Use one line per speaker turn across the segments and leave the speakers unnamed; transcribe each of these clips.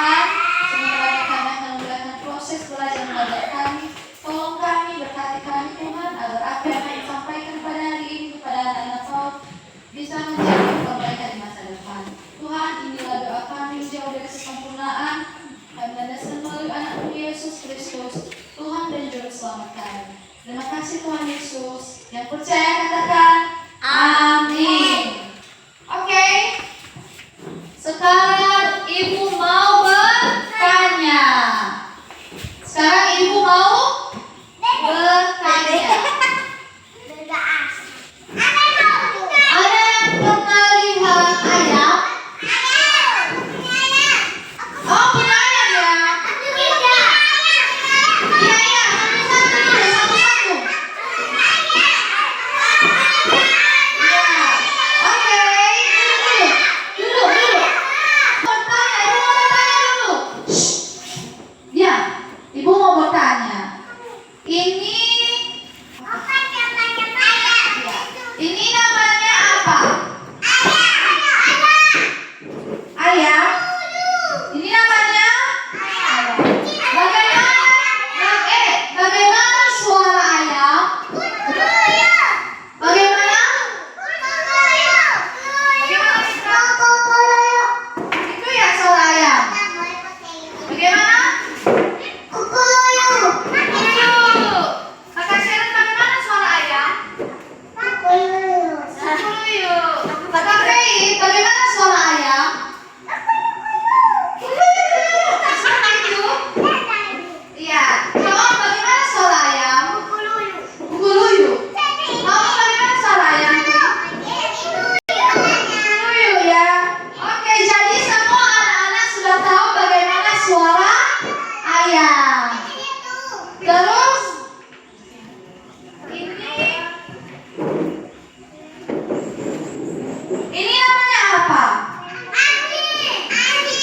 Tuhan, sementara kami akan memulaikan proses belajar mengajar kami, tolong kami, berkati kami Tuhan, agar apa yang kami sampaikan pada hari ini kepada anak-anak Kau bisa menjadi kebaikan di masa depan. Tuhan, inilah doa kami jauh dari kesempurnaan. Kami mendasarkan melalui anak-Mu Yesus Kristus, Tuhan dan Juru Selamat kami. Terima kasih Tuhan Yesus. Yang percaya katakan amin. Oke. Sekarang Ibu mau bertanya. Sekarang Ibu mau bertanya. Ada yang pernah lihat ayam? Oh, punya ayam ya? Iya, iya. Satu-satu. Iya. Oke. Duduk. Bertanya, Ibu mau bertanya dulu. Ya, Ibu mau bertanya. Ini namanya apa? Ayam. Ini namanya ayam. Bagaimana suara ayam? Bagaimana? Itu ya suara ayam. Bagaimana? Kakak Sharon, bagaimana suara ayam? Kakak Faith, bagaimana suara ayam? Seperti itu? Iya. Kamu bagaimana suara ayam? Kukuluyu. Kamu bagaimana suara ayam? Kukuluyu ya. Oke, jadi semua anak-anak sudah tahu bagaimana suara ayam. Terus ini namanya apa?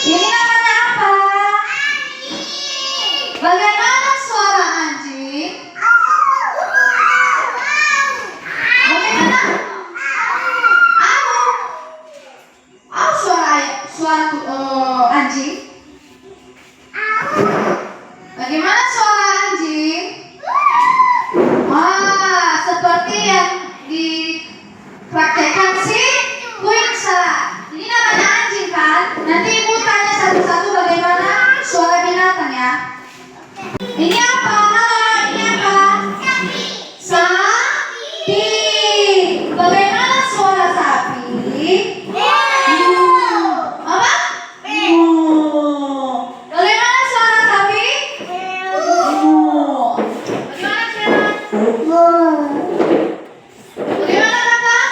Ini namanya apa? Bagaimana suara anjing? Bagaimana? Suara anjing? Bagaimana suara anjing? Wah, seperti yang dipraktekkan si Quinsa. Ini namanya anjing kan? Nanti Ibu tanya satu-satu bagaimana suara binatang ya. Ini apa? Halo, ini apa? Sapi. Bagaimana suara sapi? Apa? Bagaimana suara sapi? Bagaimana Sharon? Bagaimana kakak?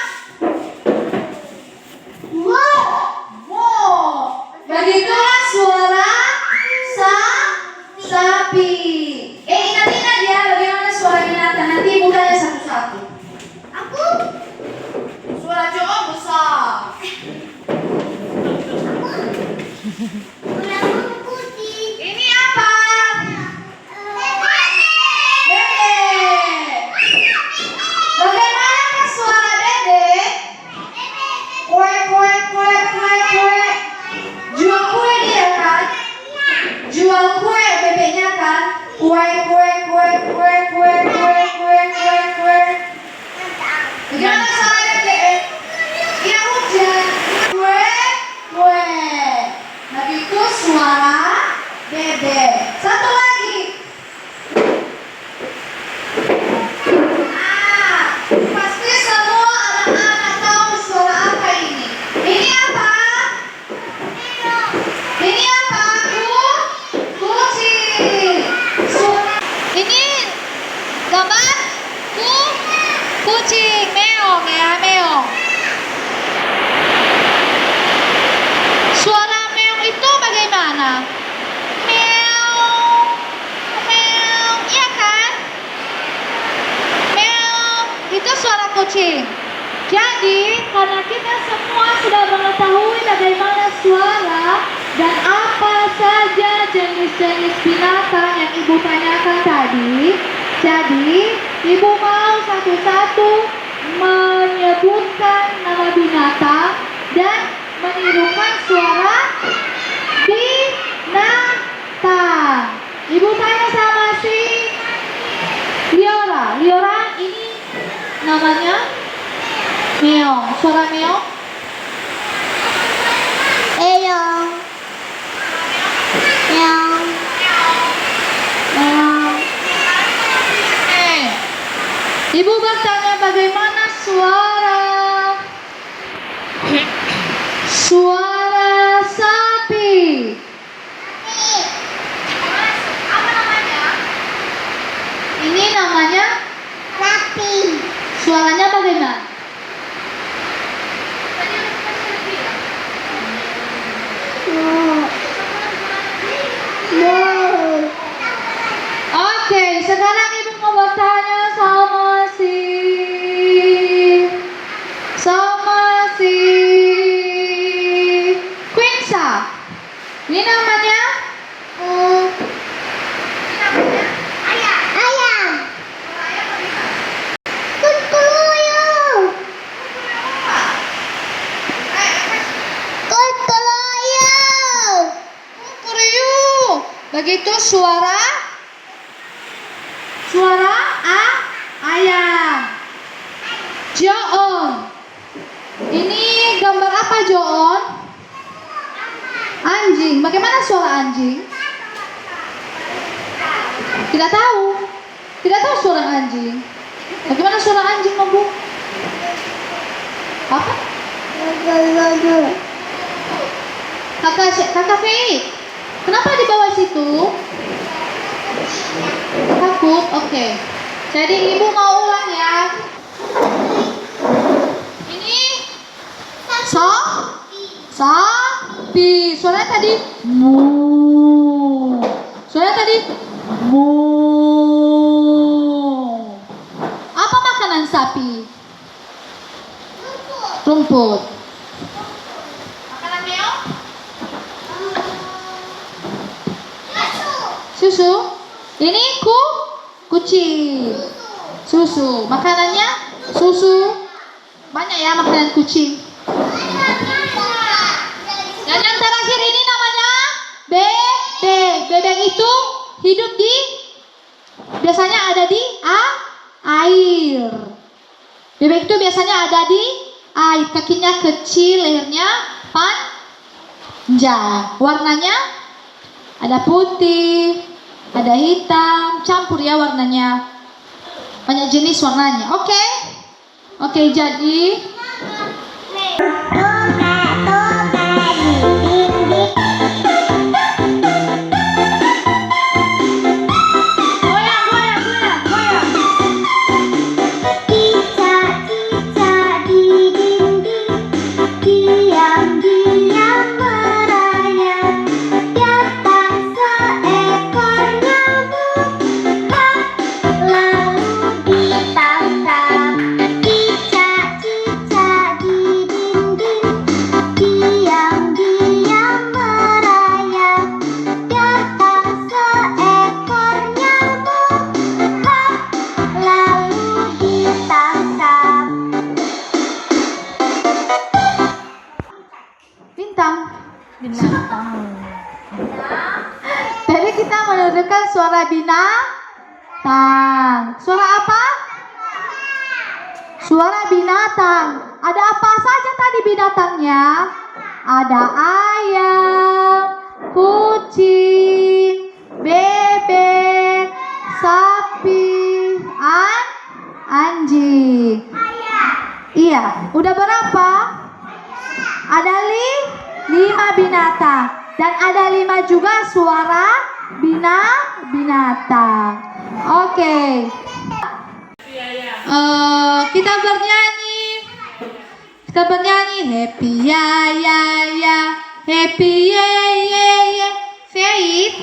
Begitulah suara sapi. Ingat-ingat ya bagaimana suara binatang. Nanti Ibu tanya satu-satu. Suara cowok besar. Ini apa? Bebek. Bagaimana suara bebek? Kue. Jual kue dia kan? Jual kue bebeknya kan? Kue. Bagaimana suara bebek? Iya hujan. Kue. Nah itu suara bebek. Satu lagi. Pasti semua anak-anak tahu suara apa ini. Ini apa? Ini apa? Kucing. Ini gambar kucing. Meong ya, meong. Suara meong itu bagaimana? Meong. Iya kan? Meong. Itu suara kucing. Jadi, karena kita semua sudah mengetahui bagaimana suara dan apa saja jenis-jenis binatang yang Ibu tanyakan tadi, jadi Ibu mau satu-satu menyebutkan nama binatang dan menirukan suara binatang. Suara meong.
Eyong. Meong. Meong.
Ibu bertanya bagaimana suara sapi. Apa namanya? Ini namanya
Sapi.
suaranya bagaimana? Oke, sekarang ibu mau bertanya sama si Quinsa. Ini namanya
Ayam. Kukuluyuh. Kukuluyuh.
Kuriu. Begitu suara ayam. Joon. Ini gambar apa Joon? Anjing. Bagaimana suara anjing? Tidak tahu. Tidak tahu suara anjing. Bagaimana suara anjing, Bu? Apa? Kakak Fei. Kenapa di bawah situ? Takut? Oke. Jadi ibu mau ulang ya. Ini sapi. Suaranya tadi mu. Suaranya tadi mu. Apa makanan sapi? Rumput. Makanan meong? Susu. Ini kucing. Susu. Makanannya susu. Banyak ya makanan kucing. Dan yang terakhir ini namanya bebek. Bebek itu hidup biasanya ada di air. Bebek itu biasanya ada di air. Kakinya kecil, lehernya panjang. Warnanya ada putih, ada hitam, campur ya warnanya. Banyak jenis warnanya. Oke, jadi binatang. Jadi kita menunjukkan suara binatang. Suara apa? Suara binatang. Ada apa saja tadi binatangnya? Ada ayam, kucing, bebek, sapi, anjing. Iya, udah berapa? Ada 5 binatang. Dan ada 5 juga suara binatang. Oke. Kita bernyanyi happy ya ya ya, happy ye ye ye. Faith.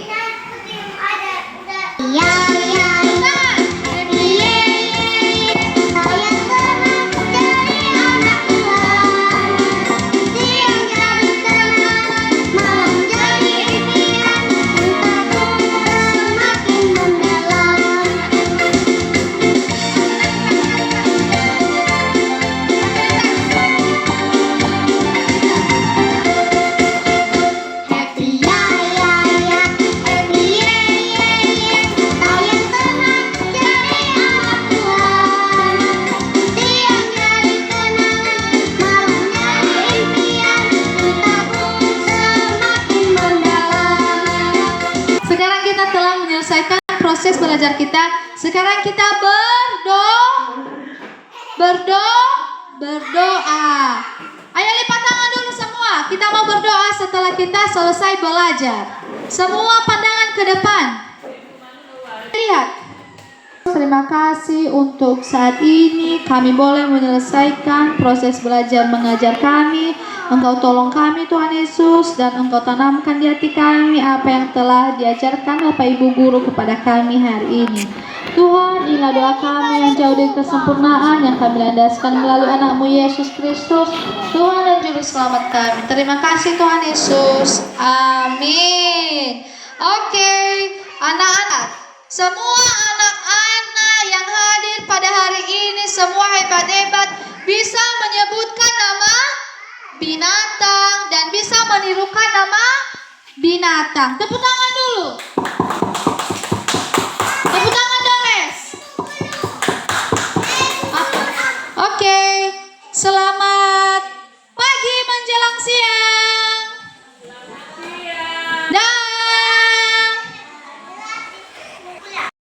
Ya ya ya.
Happy ye ye ye.
Saya senang jadi anak Tuhan. Siang jadi kenalan, malam jadi impian. Cintaku semakin mendalam. Happy
proses belajar kita. Sekarang kita berdoa. Ayo lipat tangan dulu semua. Kita mau berdoa setelah kita selesai belajar. Semua pandangan ke depan. Lihat. Terima kasih untuk saat ini kami boleh menyelesaikan proses belajar mengajar kami. Engkau tolong kami Tuhan Yesus, dan Engkau tanamkan di hati kami apa yang telah diajarkan Bapak Ibu Guru kepada kami hari ini. Tuhan, inilah doa kami yang jauh dari kesempurnaan yang kami landaskan melalui anak-Mu Yesus Kristus, Tuhan dan Juru Selamat kami. Terima kasih Tuhan Yesus. Amin. Oke, anak-anak, semua anak-anak yang hadir pada hari ini, semua hebat-hebat, bisa menyebutkan nama binatang dan bisa menirukan nama binatang. Tepuk tangan